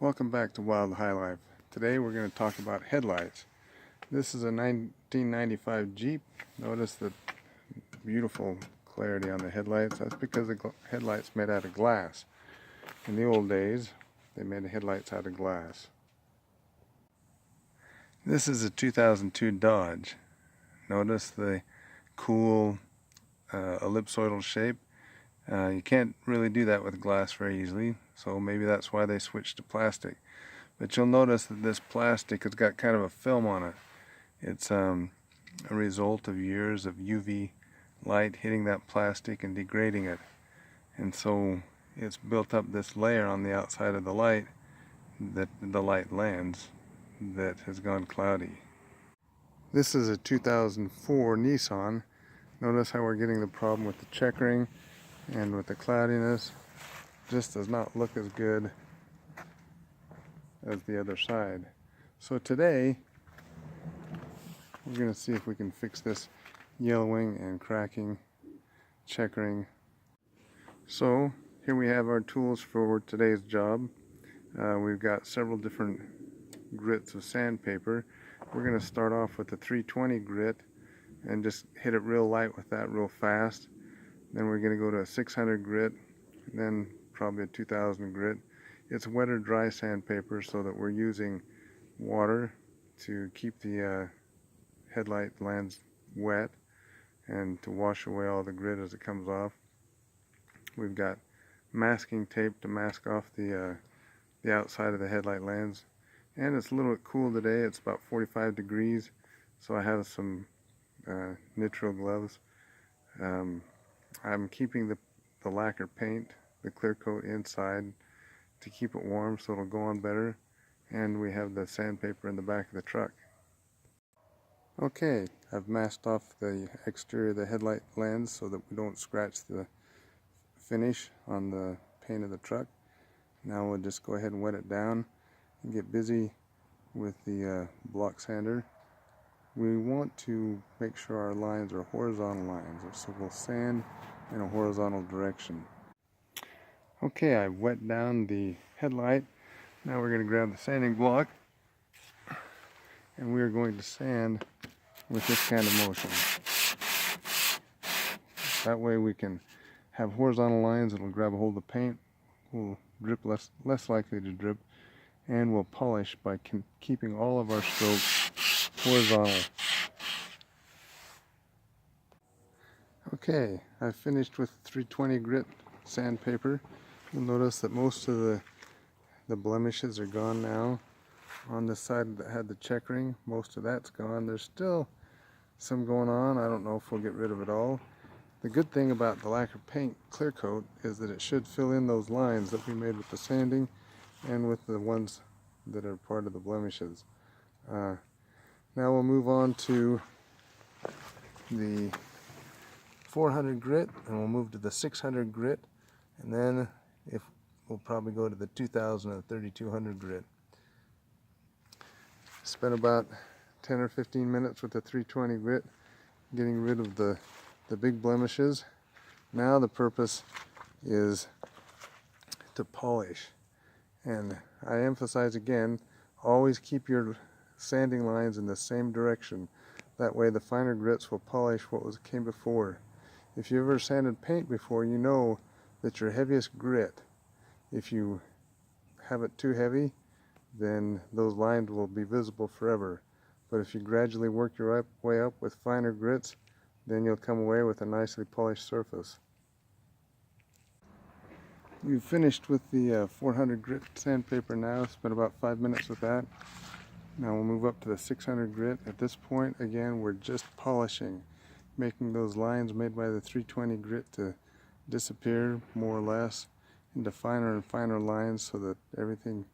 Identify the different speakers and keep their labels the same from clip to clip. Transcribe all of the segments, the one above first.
Speaker 1: Welcome back to Wild High Life. Today we're going to talk about headlights. This is a 1995 Jeep. Notice the beautiful clarity on the headlights. That's because the headlights made out of glass. In the old days, they made the headlights out of glass. This is a 2002 Dodge. Notice the cool ellipsoidal shape. You can't really do that with glass very easily, so maybe that's why they switched to plastic. But you'll notice that this plastic has got kind of a film on it. It's a result of years of UV light hitting that plastic and degrading it. And so it's built up this layer on the outside of the light that the light lands that has gone cloudy. This is a 2004 Nissan. Notice how we're getting the problem with the checkering and with the cloudiness. Just does not look as good as the other side. So today we're going to see if we can fix this yellowing and cracking, checkering. So here we have our tools for today's job. We've got several different grits of sandpaper. We're going to start off with the 320 grit and just hit it real light with that real fast. Then we're going to go to a 600 grit, then probably a 2000 grit. It's wet or dry sandpaper, so that we're using water to keep the headlight lands wet and to wash away all the grit as it comes off. We've got masking tape to mask off the outside of the headlight lands. And it's a little bit cool today. It's about 45 degrees, so I have some nitrile gloves. I'm keeping the lacquer paint, the clear coat inside to keep it warm so it'll go on better. And we have the sandpaper in the back of the truck. Okay, I've masked off the exterior of the headlight lens so that we don't scratch the finish on the paint of the truck. Now we'll just go ahead and wet it down and get busy with the block sander. We want to make sure our lines are horizontal lines, so we'll sand in a horizontal direction. Okay, I've wet down the headlight. Now we're going to grab the sanding block and we're going to sand with this kind of motion. That way we can have horizontal lines that'll grab a hold of the paint, will drip less likely to drip, and we'll polish by keeping all of our strokes horizontal. Okay, I've finished with 320 grit sandpaper. You'll notice that most of the blemishes are gone now. On the side that had the checkering, most of that's gone. There's still some going on. I don't know if we'll get rid of it all. The good thing about the lacquer paint clear coat is that it should fill in those lines that we made with the sanding and with the ones that are part of the blemishes. Now we'll move on to the 400 grit, and we'll move to the 600 grit, and then we'll probably go to the 2000 and 3200 grit. Spent about 10 or 15 minutes with the 320 grit getting rid of the big blemishes. Now the purpose is to polish, and I emphasize again, always keep your sanding lines in the same direction. That way the finer grits will polish what came before. If you ever sanded paint before, you know that your heaviest grit, if you have it too heavy, then those lines will be visible forever. But if you gradually work your way up with finer grits, then you'll come away with a nicely polished surface. We've finished with the 400 grit sandpaper now. Spent about 5 minutes with that. Now we'll move up to the 600 grit. At this point, again, we're just polishing, making those lines made by the 320 grit to disappear more or less into finer and finer lines so that everything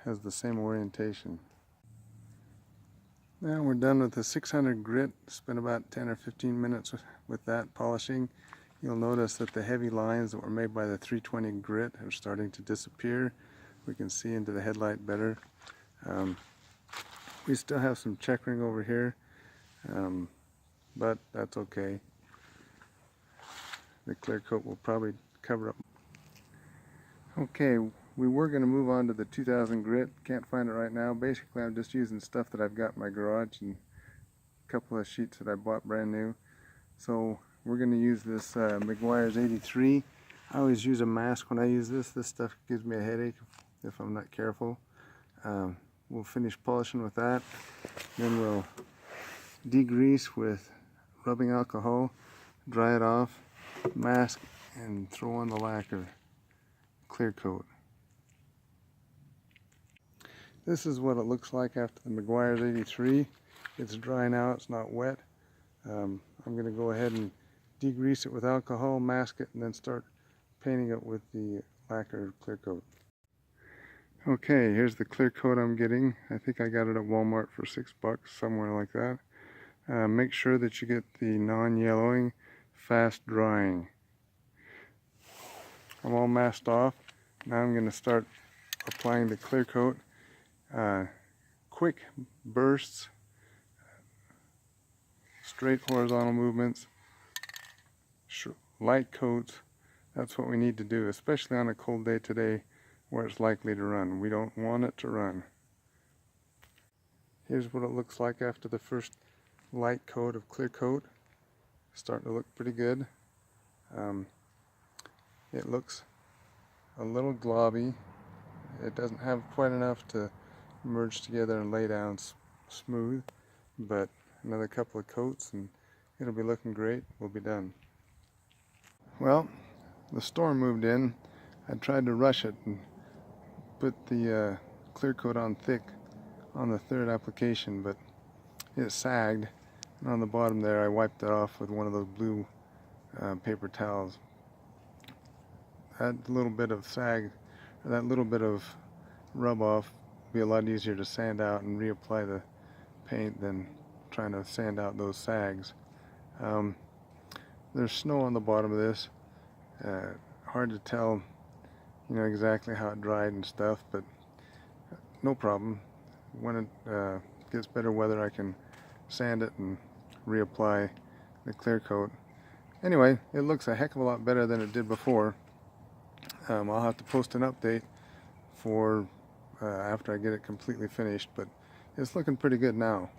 Speaker 1: has the same orientation. Now we're done with the 600 grit. Spent about 10 or 15 minutes with that polishing. You'll notice that the heavy lines that were made by the 320 grit are starting to disappear. We can see into the headlight better. We still have some checkering over here, but that's okay. The clear coat will probably cover up. Okay, we were going to move on to the 2000 grit. Can't find it right now. Basically, I'm just using stuff that I've got in my garage and a couple of sheets that I bought brand new. So we're going to use this Meguiar's 83. I always use a mask when I use this. This stuff gives me a headache if I'm not careful. We'll finish polishing with that. Then we'll degrease with rubbing alcohol, dry it off, mask, and throw on the lacquer, clear coat. This is what it looks like after the Meguiar's 83. It's dry now, it's not wet. I'm going to go ahead and degrease it with alcohol, mask it, and then start painting it with the lacquer clear coat. Okay, here's the clear coat I'm getting. I think I got it at Walmart for $6, somewhere like that. Make sure that you get the non-yellowing, fast drying. I'm all masked off. Now I'm going to start applying the clear coat. Quick bursts, straight horizontal movements, light coats. That's what we need to do, especially on a cold day today where it's likely to run. We don't want it to run. Here's what it looks like after the first light coat of clear coat. Starting to look pretty good. It looks a little globby. It doesn't have quite enough to merge together and lay down smooth, but another couple of coats and it'll be looking great. We'll be done. Well, the storm moved in. I tried to rush it and put the clear coat on thick on the third application, but it sagged, and on the bottom there I wiped it off with one of those blue paper towels. That little bit of sag, or that little bit of rub off, will be a lot easier to sand out and reapply the paint than trying to sand out those sags. There's snow on the bottom of this. Hard to tell, exactly how it dried and stuff, but no problem. When it gets better weather, I can sand it and reapply the clear coat. Anyway, it looks a heck of a lot better than it did before. I'll have to post an update for after I get it completely finished, but it's looking pretty good now.